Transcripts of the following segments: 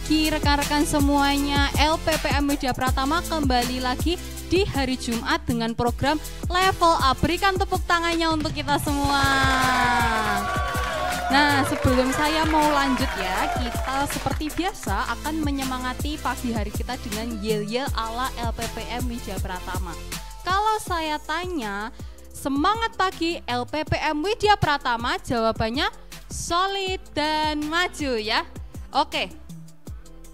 pagi rekan-rekan semuanya, LPPM Media Pratama kembali lagi di hari Jumat dengan program Level Up. Berikan tepuk tangannya untuk kita semua. Nah, sebelum saya mau lanjut ya, kita seperti biasa akan menyemangati pagi hari kita dengan yel-yel ala LPPM Media Pratama. Kalau saya tanya, semangat pagi LPPM Media Pratama, jawabannya solid dan maju ya. Oke,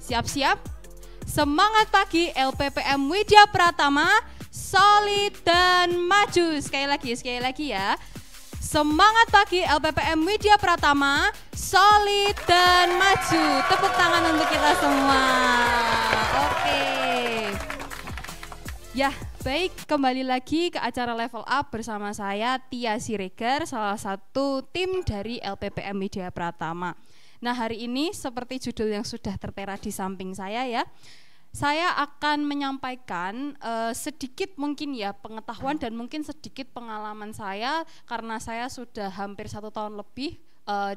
siap-siap. Semangat pagi LPPM Media Pratama, solid dan maju. Sekali lagi ya. Semangat pagi LPPM Media Pratama, solid dan maju. Tepuk tangan untuk kita semua. Oke. Ya, baik, kembali lagi ke acara Level Up bersama saya Tia Siregar, salah satu tim dari LPPM Media Pratama. Nah, hari ini seperti judul yang sudah tertera di samping saya ya, saya akan menyampaikan sedikit mungkin ya pengetahuan dan mungkin sedikit pengalaman saya karena saya sudah hampir 1 tahun lebih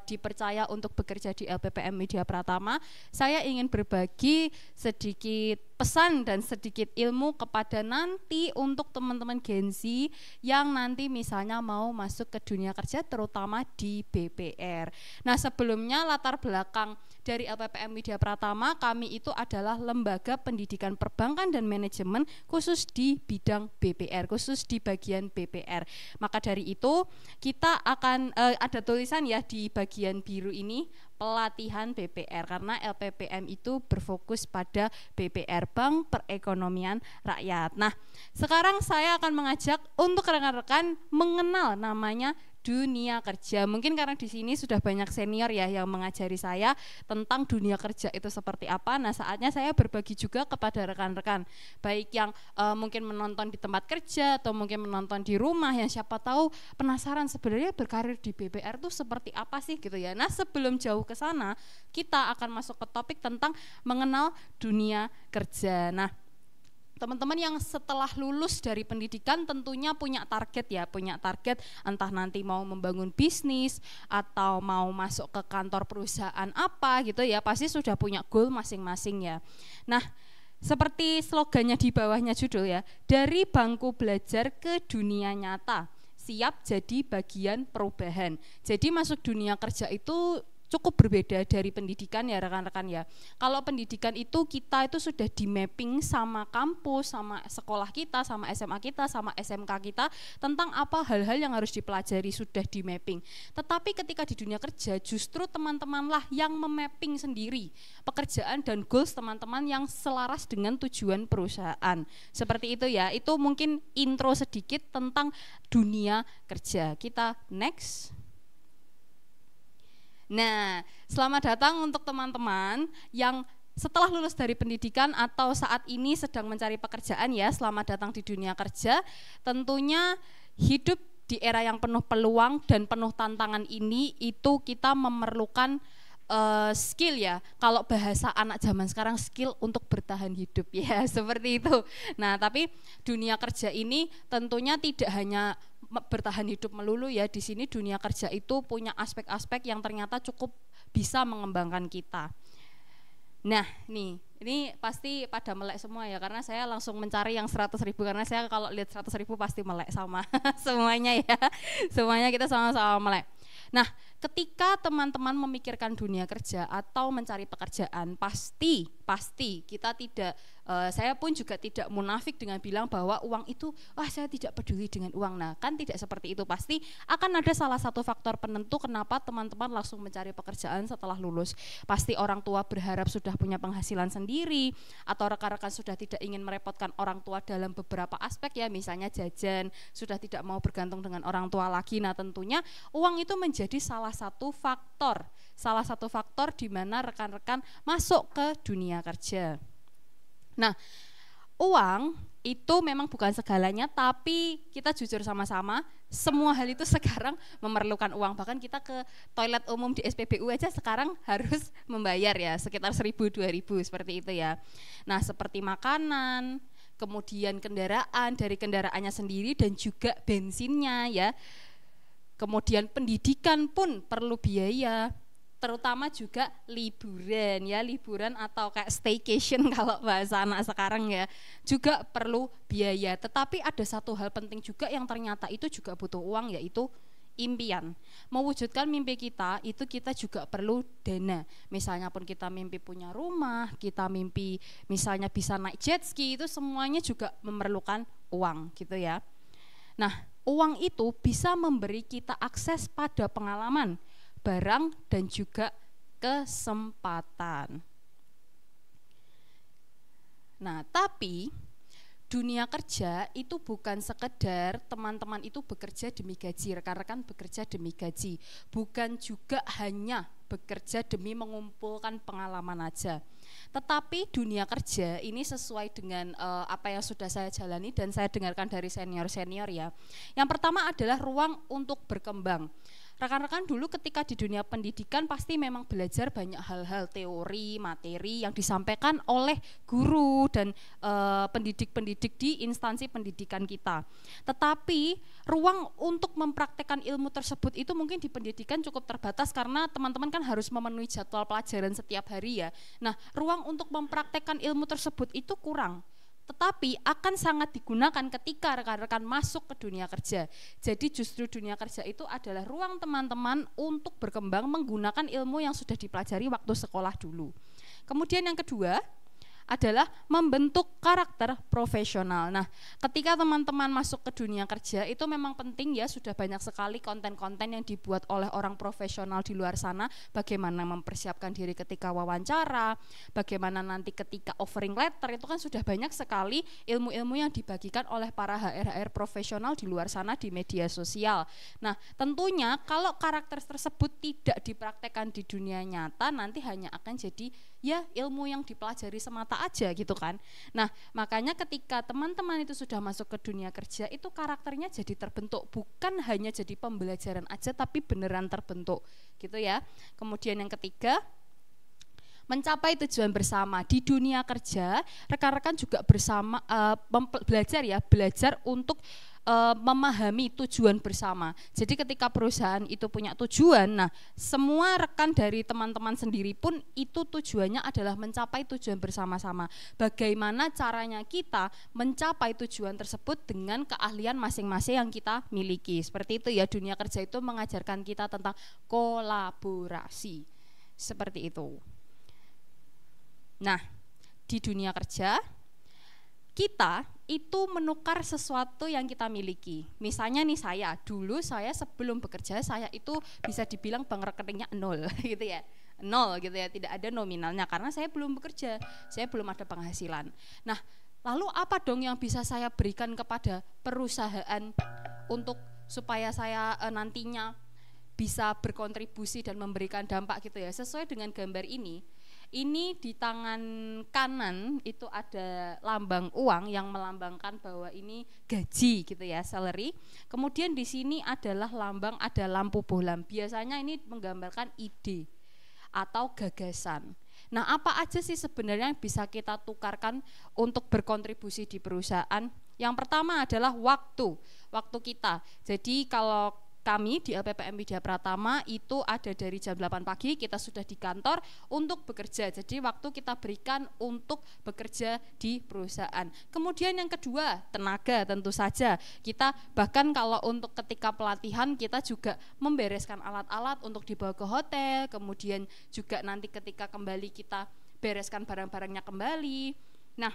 dipercaya untuk bekerja di LPPM Media Pratama. Saya ingin berbagi sedikit pesan dan sedikit ilmu kepada nanti untuk teman-teman Gen Z yang nanti misalnya mau masuk ke dunia kerja terutama di BPR. Nah, sebelumnya latar belakang dari LPPM Media Pratama, kami itu adalah lembaga pendidikan perbankan dan manajemen khusus di bidang BPR, khusus di bagian BPR. Maka dari itu kita akan ada tulisan ya di bagian biru ini, pelatihan BPR, karena LPPM itu berfokus pada BPR, Bank Perekonomian Rakyat. Nah, sekarang saya akan mengajak untuk rekan-rekan mengenal namanya dunia kerja. Mungkin karena di sini sudah banyak senior ya yang mengajari saya tentang dunia kerja itu seperti apa. Nah, saatnya saya berbagi juga kepada rekan-rekan, baik yang mungkin menonton di tempat kerja atau mungkin menonton di rumah, yang siapa tahu penasaran sebenarnya berkarir di BPR itu seperti apa sih gitu ya. Nah, sebelum jauh ke sana, kita akan masuk ke topik tentang mengenal dunia kerja. Nah, teman-teman yang setelah lulus dari pendidikan tentunya punya target ya, punya target entah nanti mau membangun bisnis atau mau masuk ke kantor perusahaan apa gitu ya, pasti sudah punya goal masing-masing ya. Nah, seperti slogannya di bawahnya judul ya, dari bangku belajar ke dunia nyata, siap jadi bagian perubahan. Jadi masuk dunia kerja itu cukup berbeda dari pendidikan ya rekan-rekan ya. Kalau pendidikan itu kita itu sudah di mapping sama kampus, sama sekolah kita, sama SMA kita, sama SMK kita tentang apa hal-hal yang harus dipelajari sudah di mapping. Tetapi ketika di dunia kerja justru teman-temanlah yang memapping sendiri pekerjaan dan goals teman-teman yang selaras dengan tujuan perusahaan. Seperti itu ya. Itu mungkin intro sedikit tentang dunia kerja. Kita next. Nah, selamat datang untuk teman-teman yang setelah lulus dari pendidikan atau saat ini sedang mencari pekerjaan ya, selamat datang di dunia kerja. Tentunya hidup di era yang penuh peluang dan penuh tantangan ini itu kita memerlukan skill ya, kalau bahasa anak zaman sekarang skill untuk bertahan hidup ya, seperti itu. Nah, tapi dunia kerja ini tentunya tidak hanya bertahan hidup melulu ya, di sini dunia kerja itu punya aspek-aspek yang ternyata cukup bisa mengembangkan kita. Nah, ini pasti pada melek semua ya, karena saya langsung mencari yang 100.000, karena saya kalau lihat 100.000 pasti melek sama semuanya ya, semuanya kita sama-sama melek. Nah, ketika teman-teman memikirkan dunia kerja atau mencari pekerjaan, pasti kita tidak, saya pun juga tidak munafik dengan bilang bahwa uang itu, saya tidak peduli dengan uang. Nah, kan tidak seperti itu. Pasti akan ada salah satu faktor penentu kenapa teman-teman langsung mencari pekerjaan setelah lulus. Pasti orang tua berharap sudah punya penghasilan sendiri, atau rekan-rekan sudah tidak ingin merepotkan orang tua dalam beberapa aspek ya, misalnya jajan, sudah tidak mau bergantung dengan orang tua lagi. Nah, tentunya uang itu menjadi salah satu faktor di mana rekan-rekan masuk ke dunia kerja. Nah, uang itu memang bukan segalanya, tapi kita jujur sama-sama, semua hal itu sekarang memerlukan uang. Bahkan kita ke toilet umum di SPBU aja sekarang harus membayar ya, sekitar 1.000-2.000 seperti itu ya. Nah, seperti makanan, kemudian kendaraan, dari kendaraannya sendiri dan juga bensinnya ya. Kemudian pendidikan pun perlu biaya. terutama juga liburan ya, liburan atau kayak staycation kalau bahasa anak sekarang ya, juga perlu biaya. Tetapi ada satu hal penting juga yang ternyata itu juga butuh uang, yaitu impian. Mewujudkan mimpi kita itu kita juga perlu dana. Misalnya pun kita mimpi punya rumah, kita mimpi misalnya bisa naik jet ski, itu semuanya juga memerlukan uang gitu ya. Nah, uang itu bisa memberi kita akses pada pengalaman, barang, dan juga kesempatan. Nah, tapi dunia kerja itu bukan sekedar teman-teman itu bekerja demi gaji, rekan-rekan bekerja demi gaji, bukan juga hanya bekerja demi mengumpulkan pengalaman aja. Tetapi dunia kerja ini sesuai dengan apa yang sudah saya jalani dan saya dengarkan dari senior-senior ya. Yang pertama adalah ruang untuk berkembang. Rekan-rekan dulu ketika di dunia pendidikan pasti memang belajar banyak hal-hal teori, materi yang disampaikan oleh guru dan pendidik-pendidik di instansi pendidikan kita. Tetapi ruang untuk mempraktekkan ilmu tersebut itu mungkin di pendidikan cukup terbatas karena teman-teman kan harus memenuhi jadwal pelajaran setiap hari ya. Nah, ruang untuk mempraktekkan ilmu tersebut itu kurang. Tetapi akan sangat digunakan ketika rekan-rekan masuk ke dunia kerja. Jadi justru dunia kerja itu adalah ruang teman-teman untuk berkembang menggunakan ilmu yang sudah dipelajari waktu sekolah dulu. Kemudian yang kedua adalah membentuk karakter profesional. Nah, ketika teman-teman masuk ke dunia kerja itu memang penting ya, sudah banyak sekali konten-konten yang dibuat oleh orang profesional di luar sana, bagaimana mempersiapkan diri ketika wawancara, bagaimana nanti ketika offering letter, itu kan sudah banyak sekali ilmu-ilmu yang dibagikan oleh para HR profesional di luar sana di media sosial. Nah, tentunya kalau karakter tersebut tidak dipraktekkan di dunia nyata, nanti hanya akan jadi ya ilmu yang dipelajari semata aja gitu kan. Nah, makanya ketika teman-teman itu sudah masuk ke dunia kerja itu karakternya jadi terbentuk, bukan hanya jadi pembelajaran aja tapi beneran terbentuk gitu ya. Kemudian yang ketiga, mencapai tujuan bersama. Di dunia kerja rekan-rekan juga bersama belajar untuk memahami tujuan bersama. Jadi ketika perusahaan itu punya tujuan, nah semua rekan dari teman-teman sendiri pun itu tujuannya adalah mencapai tujuan bersama-sama. Bagaimana caranya kita mencapai tujuan tersebut dengan keahlian masing-masing yang kita miliki. Seperti itu ya, dunia kerja itu mengajarkan kita tentang kolaborasi. Seperti itu. Nah, di dunia kerja kita itu menukar sesuatu yang kita miliki. Misalnya nih saya sebelum bekerja saya itu bisa dibilang bank rekeningnya 0 gitu ya. 0 gitu ya, tidak ada nominalnya karena saya belum bekerja, saya belum ada penghasilan. Nah, lalu apa dong yang bisa saya berikan kepada perusahaan untuk supaya saya nantinya bisa berkontribusi dan memberikan dampak gitu ya. Sesuai dengan gambar ini di tangan kanan itu ada lambang uang yang melambangkan bahwa ini gaji gitu ya, salary. Kemudian di sini adalah ada lampu bohlam. Biasanya ini menggambarkan ide atau gagasan. Nah, apa aja sih sebenarnya yang bisa kita tukarkan untuk berkontribusi di perusahaan? Yang pertama adalah waktu kita. Jadi kalau kami di LPPM Widya Pratama itu ada dari jam 8 pagi kita sudah di kantor untuk bekerja. Jadi waktu kita berikan untuk bekerja di perusahaan. Kemudian yang kedua, tenaga tentu saja. Kita bahkan kalau untuk ketika pelatihan kita juga membereskan alat-alat untuk dibawa ke hotel. Kemudian juga nanti ketika kembali kita bereskan barang-barangnya kembali. Nah,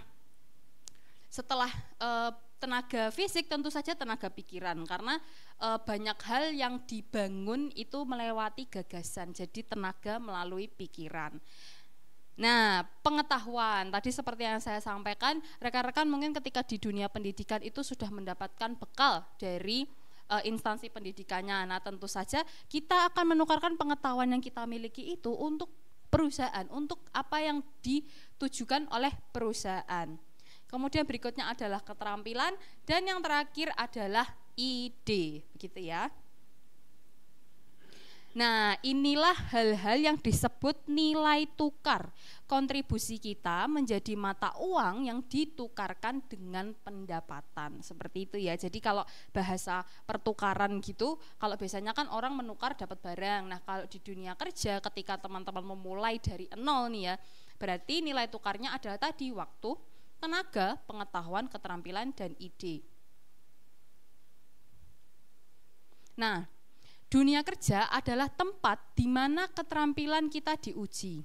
setelah tenaga fisik tentu saja tenaga pikiran karena banyak hal yang dibangun itu melewati gagasan, jadi tenaga melalui pikiran. Nah, pengetahuan tadi seperti yang saya sampaikan, rekan-rekan mungkin ketika di dunia pendidikan itu sudah mendapatkan bekal dari instansi pendidikannya. Nah, tentu saja kita akan menukarkan pengetahuan yang kita miliki itu untuk perusahaan, untuk apa yang ditujukan oleh perusahaan. Kemudian berikutnya adalah keterampilan dan yang terakhir adalah ide, begitu ya. Nah, inilah hal-hal yang disebut nilai tukar. Kontribusi kita menjadi mata uang yang ditukarkan dengan pendapatan. Seperti itu ya. Jadi kalau bahasa pertukaran gitu, kalau biasanya kan orang menukar dapat barang. Nah, kalau di dunia kerja ketika teman-teman memulai dari nol nih ya, berarti nilai tukarnya adalah tadi waktu, tenaga, pengetahuan, keterampilan, dan ide. Nah, dunia kerja adalah tempat di mana keterampilan kita diuji,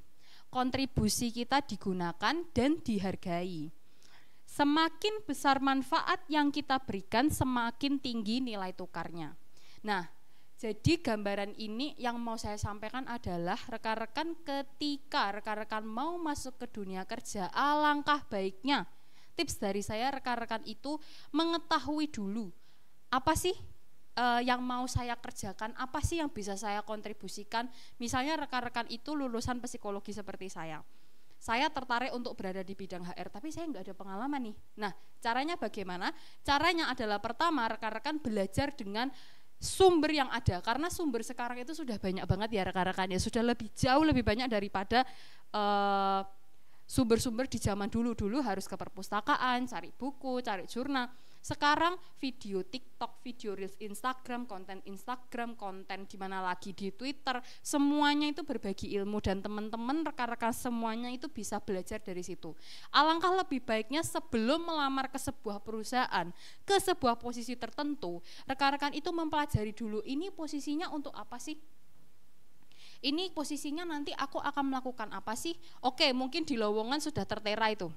kontribusi kita digunakan dan dihargai. Semakin besar manfaat yang kita berikan, semakin tinggi nilai tukarnya. Nah, jadi gambaran ini yang mau saya sampaikan adalah rekan-rekan ketika rekan-rekan mau masuk ke dunia kerja, alangkah baiknya tips dari saya rekan-rekan itu mengetahui dulu apa sih yang mau saya kerjakan, apa sih yang bisa saya kontribusikan. Misalnya rekan-rekan itu lulusan psikologi seperti saya tertarik untuk berada di bidang HR, tapi saya nggak ada pengalaman nih. Nah, caranya bagaimana? Caranya adalah pertama, rekan-rekan belajar dengan sumber yang ada, karena sumber sekarang itu sudah banyak banget ya rekan-rekan ya, sudah jauh lebih banyak daripada sumber-sumber di zaman dulu harus ke perpustakaan, cari buku, cari jurnal. Sekarang video TikTok, video Reels Instagram, konten di mana lagi di Twitter, semuanya itu berbagi ilmu dan teman-teman rekan-rekan semuanya itu bisa belajar dari situ. Alangkah lebih baiknya sebelum melamar ke sebuah perusahaan, ke sebuah posisi tertentu, rekan-rekan itu mempelajari dulu ini posisinya untuk apa sih? Ini posisinya nanti aku akan melakukan apa sih? Oke, mungkin di lowongan sudah tertera itu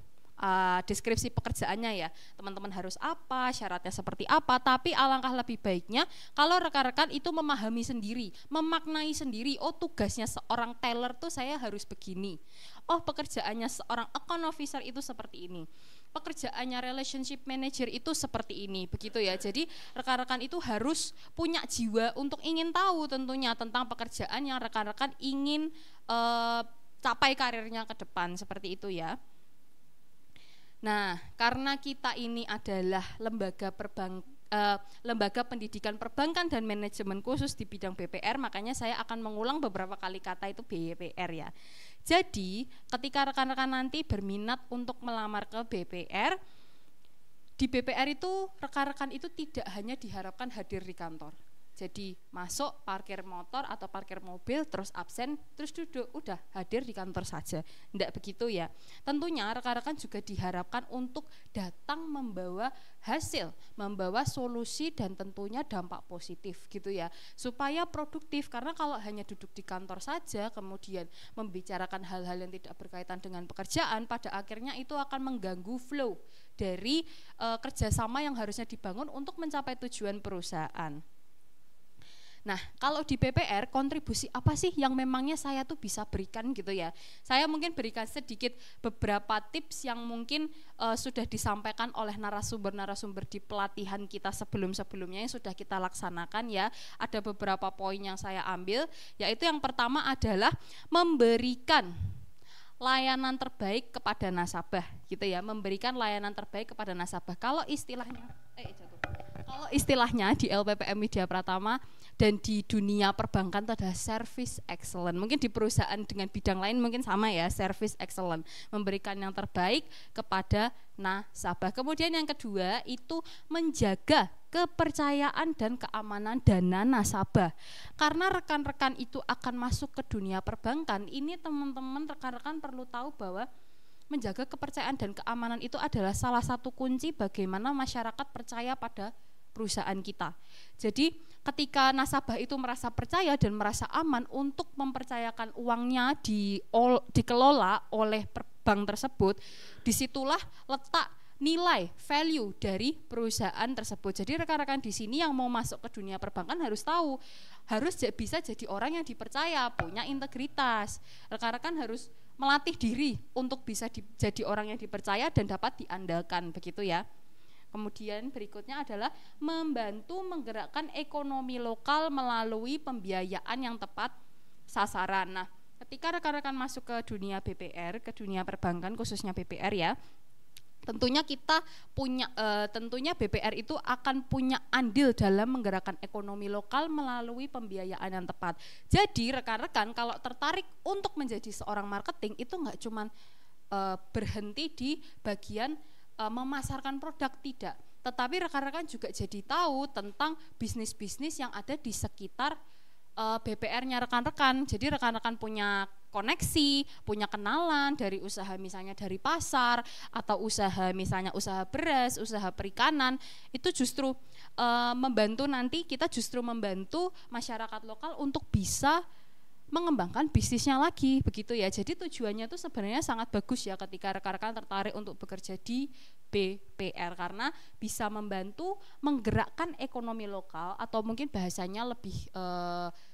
deskripsi pekerjaannya ya, teman-teman harus apa, syaratnya seperti apa. Tapi alangkah lebih baiknya kalau rekan-rekan itu memahami sendiri, memaknai sendiri, oh tugasnya seorang teller tuh saya harus begini, oh pekerjaannya seorang account officer itu seperti ini, pekerjaannya relationship manager itu seperti ini, begitu ya. Jadi rekan-rekan itu harus punya jiwa untuk ingin tahu tentunya tentang pekerjaan yang rekan-rekan ingin capai karirnya ke depan, seperti itu ya. Nah, karena kita ini adalah lembaga pendidikan perbankan dan manajemen khusus di bidang BPR, makanya saya akan mengulang beberapa kali kata itu BPR ya. Jadi, ketika rekan-rekan nanti berminat untuk melamar ke BPR, di BPR itu rekan-rekan itu tidak hanya diharapkan hadir di kantor. Jadi masuk, parkir motor atau parkir mobil, terus absen, terus duduk, udah hadir di kantor saja. Tidak begitu ya. Tentunya rekan-rekan juga diharapkan untuk datang membawa hasil, membawa solusi dan tentunya dampak positif gitu ya. Supaya produktif, karena kalau hanya duduk di kantor saja kemudian membicarakan hal-hal yang tidak berkaitan dengan pekerjaan, pada akhirnya itu akan mengganggu flow dari kerjasama yang harusnya dibangun untuk mencapai tujuan perusahaan. Nah, kalau di BPR kontribusi apa sih yang memangnya saya tuh bisa berikan gitu ya. Saya mungkin berikan sedikit beberapa tips yang mungkin sudah disampaikan oleh narasumber-narasumber di pelatihan kita sebelum-sebelumnya yang sudah kita laksanakan ya. Ada beberapa poin yang saya ambil, yaitu yang pertama adalah memberikan layanan terbaik kepada nasabah gitu ya, memberikan layanan terbaik kepada nasabah. Kalau istilahnya di LPPM Widya Pratama dan di dunia perbankan itu adalah service excellent. Mungkin di perusahaan dengan bidang lain mungkin sama ya, service excellent, memberikan yang terbaik kepada nasabah. Kemudian yang kedua itu menjaga kepercayaan dan keamanan dana nasabah. Karena rekan-rekan itu akan masuk ke dunia perbankan, ini teman-teman rekan-rekan perlu tahu bahwa menjaga kepercayaan dan keamanan itu adalah salah satu kunci bagaimana masyarakat percaya pada perusahaan kita. Jadi ketika nasabah itu merasa percaya dan merasa aman untuk mempercayakan uangnya dikelola oleh bank tersebut, disitulah letak nilai value dari perusahaan tersebut. Jadi rekan-rekan di sini yang mau masuk ke dunia perbankan harus tahu, harus bisa jadi orang yang dipercaya, punya integritas. Rekan-rekan harus melatih diri untuk bisa jadi orang yang dipercaya dan dapat diandalkan, begitu ya. Kemudian berikutnya adalah membantu menggerakkan ekonomi lokal melalui pembiayaan yang tepat sasaran. Nah, ketika rekan-rekan masuk ke dunia BPR, ke dunia perbankan khususnya BPR ya, tentunya kita punya tentunya BPR itu akan punya andil dalam menggerakkan ekonomi lokal melalui pembiayaan yang tepat. Jadi rekan-rekan kalau tertarik untuk menjadi seorang marketing itu nggak cuman berhenti di bagian memasarkan produk, tidak, tetapi rekan-rekan juga jadi tahu tentang bisnis-bisnis yang ada di sekitar BPR-nya rekan-rekan. Jadi rekan-rekan punya koneksi, punya kenalan dari usaha misalnya dari pasar atau usaha misalnya usaha beras, usaha perikanan, itu justru membantu nanti kita justru membantu masyarakat lokal untuk bisa mengembangkan bisnisnya lagi, begitu ya. Jadi tujuannya itu sebenarnya sangat bagus ya ketika rekan-rekan tertarik untuk bekerja di BPR karena bisa membantu menggerakkan ekonomi lokal atau mungkin bahasanya lebih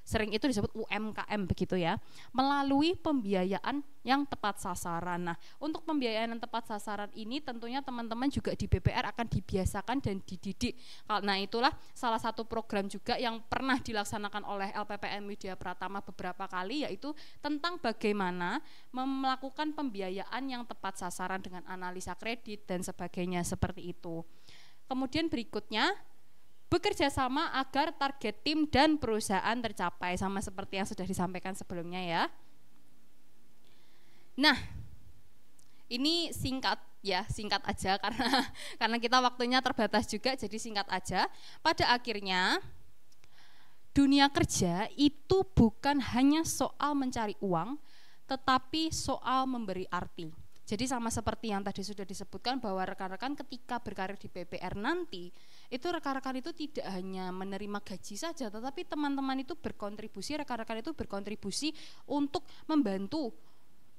sering itu disebut UMKM begitu ya, melalui pembiayaan yang tepat sasaran. Nah, untuk pembiayaan yang tepat sasaran ini tentunya teman-teman juga di BPR akan dibiasakan dan dididik. Nah, itulah salah satu program juga yang pernah dilaksanakan oleh LPPM Widya Pratama beberapa kali, yaitu tentang bagaimana melakukan pembiayaan yang tepat sasaran dengan analisa kredit dan sebagainya seperti itu. Kemudian berikutnya, bekerja sama agar target tim dan perusahaan tercapai, sama seperti yang sudah disampaikan sebelumnya ya. Nah, ini singkat ya, singkat aja karena kita waktunya terbatas juga, jadi singkat aja. Pada akhirnya dunia kerja itu bukan hanya soal mencari uang, tetapi soal memberi arti. Jadi sama seperti yang tadi sudah disebutkan bahwa rekan-rekan ketika berkarir di BPR nanti, itu rekan-rekan itu tidak hanya menerima gaji saja, tetapi teman-teman itu berkontribusi, rekan-rekan itu berkontribusi untuk membantu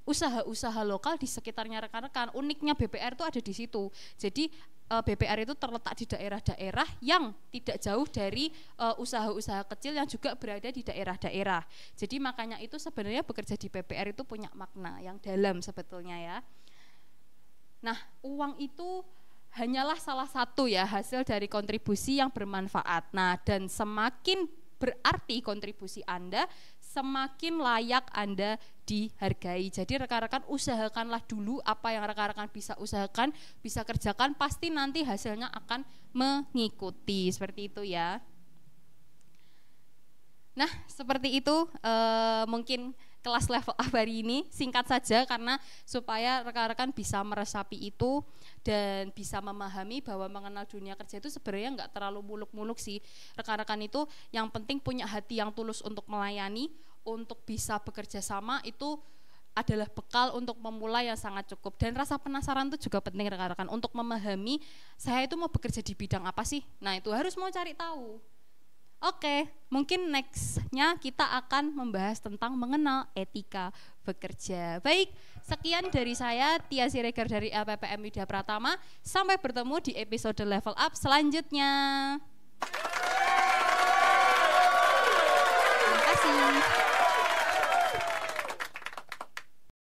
usaha-usaha lokal di sekitarnya rekan-rekan. Uniknya BPR itu ada di situ. Jadi BPR itu terletak di daerah-daerah yang tidak jauh dari usaha-usaha kecil yang juga berada di daerah-daerah. Jadi makanya itu sebenarnya bekerja di BPR itu punya makna yang dalam sebetulnya ya. Nah, uang itu hanyalah salah satu ya hasil dari kontribusi yang bermanfaat. Nah, dan semakin berarti kontribusi Anda, semakin layak Anda dihargai. Jadi rekan-rekan usahakanlah dulu apa yang rekan-rekan bisa usahakan, bisa kerjakan, pasti nanti hasilnya akan mengikuti, seperti itu ya. Nah, seperti itu mungkin kelas level up hari ini, singkat saja karena supaya rekan-rekan bisa meresapi itu dan bisa memahami bahwa mengenal dunia kerja itu sebenarnya nggak terlalu muluk-muluk sih. Rekan-rekan itu yang penting punya hati yang tulus untuk melayani, untuk bisa bekerja sama, itu adalah bekal untuk memulai yang sangat cukup. Dan rasa penasaran itu juga penting rekan-rekan untuk memahami saya itu mau bekerja di bidang apa sih. Nah, itu harus mau cari tahu. Oke, mungkin nextnya kita akan membahas tentang mengenal etika bekerja. Baik, sekian dari saya, Tia Siregar dari LPPM Widya Pratama. Sampai bertemu di episode Level Up selanjutnya. Terima kasih.